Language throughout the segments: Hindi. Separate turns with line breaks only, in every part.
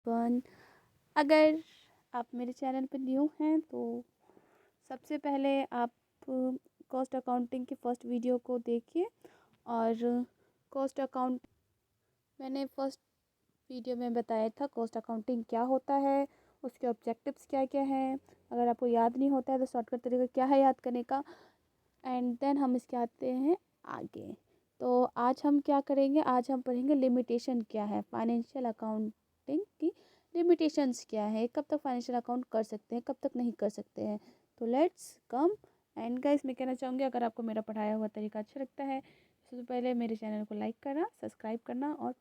वन। अगर आप मेरे चैनल पर न्यू हैं तो सबसे पहले आप कॉस्ट अकाउंटिंग की फर्स्ट वीडियो को देखिए। और कॉस्ट अकाउंट मैंने फर्स्ट वीडियो में बताया था कॉस्ट अकाउंटिंग क्या होता है, उसके ऑब्जेक्टिव्स क्या क्या हैं। अगर आपको याद नहीं होता है तो शॉर्टकट तरीका क्या है याद करने का। एंड देन हम इसके आते हैं आगे। तो आज हम क्या करेंगे, आज हम पढ़ेंगे लिमिटेशन क्या है, फाइनेंशियल अकाउंटिंग की लिमिटेशंस क्या है, कब तक फाइनेंशियल अकाउंट कर सकते हैं, कब तक नहीं कर सकते हैं। तो लेट्स कम। एंड गाइस, मैं कहना चाहूँगी अगर आपको मेरा पढ़ाया हुआ तरीका अच्छा लगता है तो सबसे पहले मेरे चैनल को लाइक करना, सब्सक्राइब करना और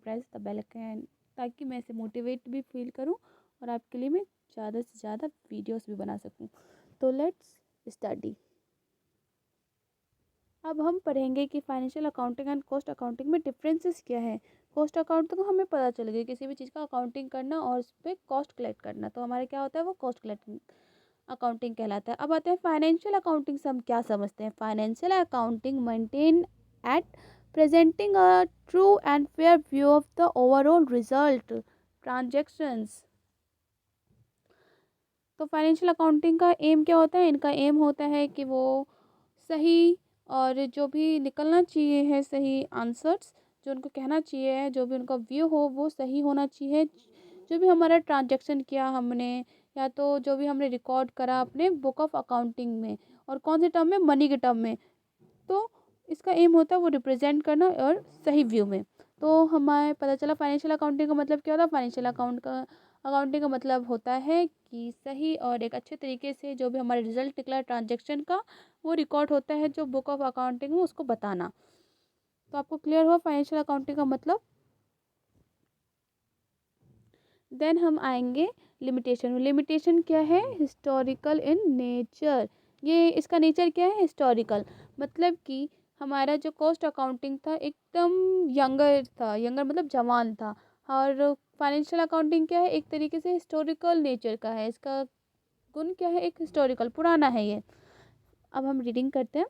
प्रेस द बेल आइकन, ताकि मैं इसे मोटिवेट भी फील करूँ और आपके लिए मैं ज़्यादा से ज़्यादा वीडियोस भी बना सकूँ। तो लेट्स स्टडी। अब हम पढ़ेंगे कि financial accounting and cost accounting में डिफरेंसेस क्या है। कॉस्ट अकाउंटिंग तो हमें पता चल गया, किसी भी चीज़ का अकाउंटिंग करना और उस पर कॉस्ट कलेक्ट करना, तो हमारे क्या होता है वो कॉस्ट कलेक्टिंग अकाउंटिंग कहलाता है। अब आते हैं फाइनेंशियल अकाउंटिंग से हम क्या समझते हैं। Financial accounting maintain at presenting a true and fair view of the overall result transactions. तो फाइनेंशियल अकाउंटिंग का एम क्या होता है, इनका एम होता है कि वो सही और जो भी निकलना चाहिए है सही आंसर्स, जो उनको कहना चाहिए है, जो भी उनका व्यू हो वो सही होना चाहिए। जो भी हमारा ट्रांजैक्शन किया हमने, या तो जो भी हमने रिकॉर्ड करा अपने बुक ऑफ अकाउंटिंग में, और कौन से टर्म में, मनी के टर्म में, तो इसका एम होता है वो रिप्रेजेंट करना और सही व्यू में। तो हमें पता चला फाइनेंशियल अकाउंटिंग का मतलब क्या होता है। फाइनेंशियल अकाउंटिंग का मतलब होता है कि सही और एक अच्छे तरीके से जो भी हमारा रिजल्ट निकला ट्रांजैक्शन का वो रिकॉर्ड होता है, जो बुक ऑफ अकाउंटिंग में उसको बताना। तो आपको क्लियर हुआ फाइनेंशियल अकाउंटिंग का मतलब। देन हम आएंगे लिमिटेशन। लिमिटेशन क्या है, हिस्टोरिकल इन नेचर। ये इसका नेचर क्या है, हिस्टोरिकल। मतलब कि हमारा जो कॉस्ट अकाउंटिंग था एकदम यंगर था, यंगर मतलब जवान था। और फाइनेंशियल अकाउंटिंग क्या है, एक तरीके से हिस्टोरिकल नेचर का है, इसका गुण क्या है, एक हिस्टोरिकल पुराना है ये। अब हम रीडिंग करते हैं।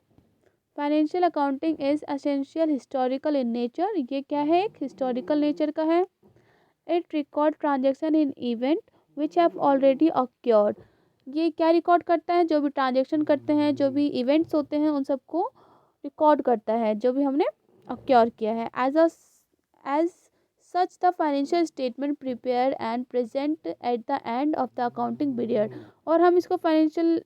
Financial accounting is essential historical in nature. ये क्या है, एक हिस्टोरिकल नेचर का है। It record transaction in event which have already accrued. ये क्या रिकॉर्ड करता है, जो भी ट्रांजेक्शन करते हैं, जो भी इवेंट्स होते हैं उन सबको रिकॉर्ड करता है, जो भी हमने अक्योर किया है। As such the financial statement prepare and present at the end of the accounting period. और हम इसको फाइनेंशियल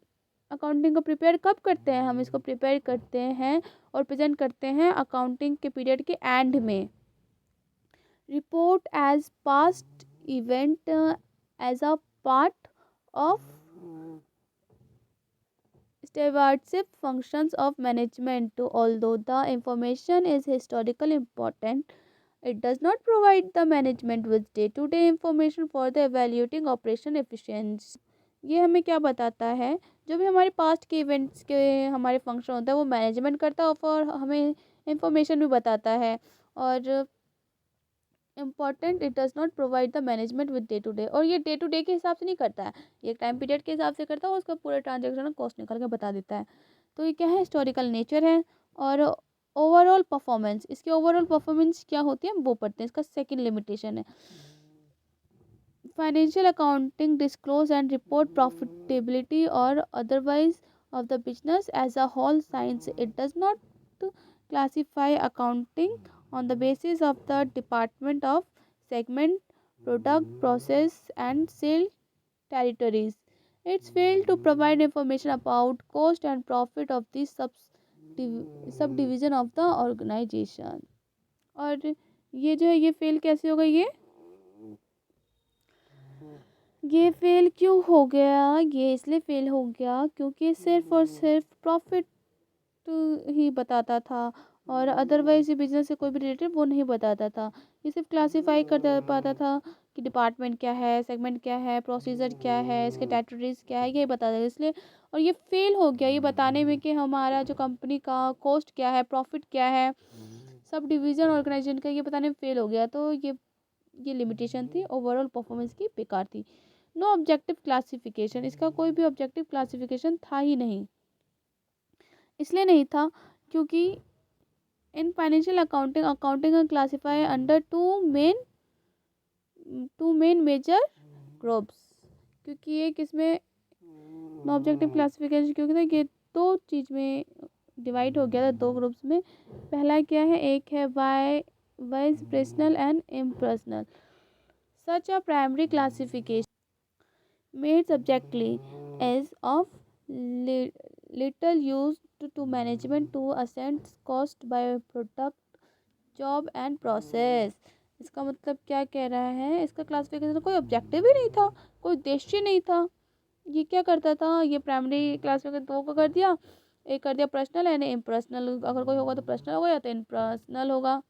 अकाउंटिंग को प्रिपेयर कब करते हैं, हम इसको प्रिपेयर करते हैं और प्रेजेंट करते हैं अकाउंटिंग के पीरियड के एंड में। Report as past event as a part of stewardship functions of management. Although the information is historical important, it does not provide the management with day-to-day information for the evaluating operation efficiency. ये हमें क्या बताता है, जो भी हमारे पास्ट के इवेंट्स के हमारे फंक्शन होता है वो मैनेजमेंट करता है और हमें इंफॉर्मेशन भी बताता है। और important, it does not provide the management with day to day. और ये डे टू डे के हिसाब से नहीं करता है, ये टाइम पीरियड के हिसाब से करता है और उसका पूरे ट्रांजेक्शन कॉस्ट निकाल के बता देता है। तो ये क्या है, हिस्टोरिकल नेचर है। और ओवरऑल परफॉर्मेंस, इसकी ओवरऑल परफॉर्मेंस क्या होती है वो पढ़ते हैं, इसका सेकंड लिमिटेशन है। Financial accounting disclose and report profitability और otherwise of the business as a whole science. It does not classify accounting on the basis of the department of segment, product, process and sale territories. It's failed to provide information about cost and profit of the subdivision of the organization. और ये जो है ये फेल कैसे हो गई, ये फेल क्यों हो गया, ये इसलिए फेल हो गया क्योंकि सिर्फ और सिर्फ प्रॉफिट ही बताता था और अदरवाइज ये बिजनेस से कोई भी रिलेटेड वो नहीं बताता था। ये सिर्फ क्लासीफाई कर पाता था कि डिपार्टमेंट क्या है, सेगमेंट क्या है, प्रोसीजर क्या है, इसके टेरिटरीज क्या है, ये बताता था इसलिए। और ये फेल हो गया ये बताने में कि हमारा जो कंपनी का कॉस्ट क्या है, प्रॉफिट क्या है, सब डिवीज़न ऑर्गेनाइजेशन का, ये बताने में फेल हो गया। तो ये लिमिटेशन थी, ओवरऑल परफॉर्मेंस की बेकार थी। नो ऑब्जेक्टिव क्लासिफिकेशन, इसका कोई भी ऑब्जेक्टिव क्लासिफिकेशन था ही नहीं। इसलिए नहीं था क्योंकि in financial accounting, accounting classify under two main two main major groups, क्योंकि ये किसमें ऑब्जेक्टिव क्लासिफिकेशन, क्योंकि ना ये दो चीज में डिवाइड हो गया था, दो ग्रुप्स में। पहला क्या है, एक है wise personal and impersonal. Such a primary classification made subjectly as of little used to management to assess cost by product job and process. इसका मतलब क्या कह रहा है, इसका क्लासिफिकेशन कोई ऑब्जेक्टिव ही नहीं था, कोई उद्देश्य नहीं था। ये क्या करता था, ये प्राइमरी क्लासिफिकेशन दो को कर दिया, एक कर दिया पर्सनल एंड इम्पर्सनल। अगर कोई होगा तो पर्सनल होगा या तो इम्पर्सनल होगा।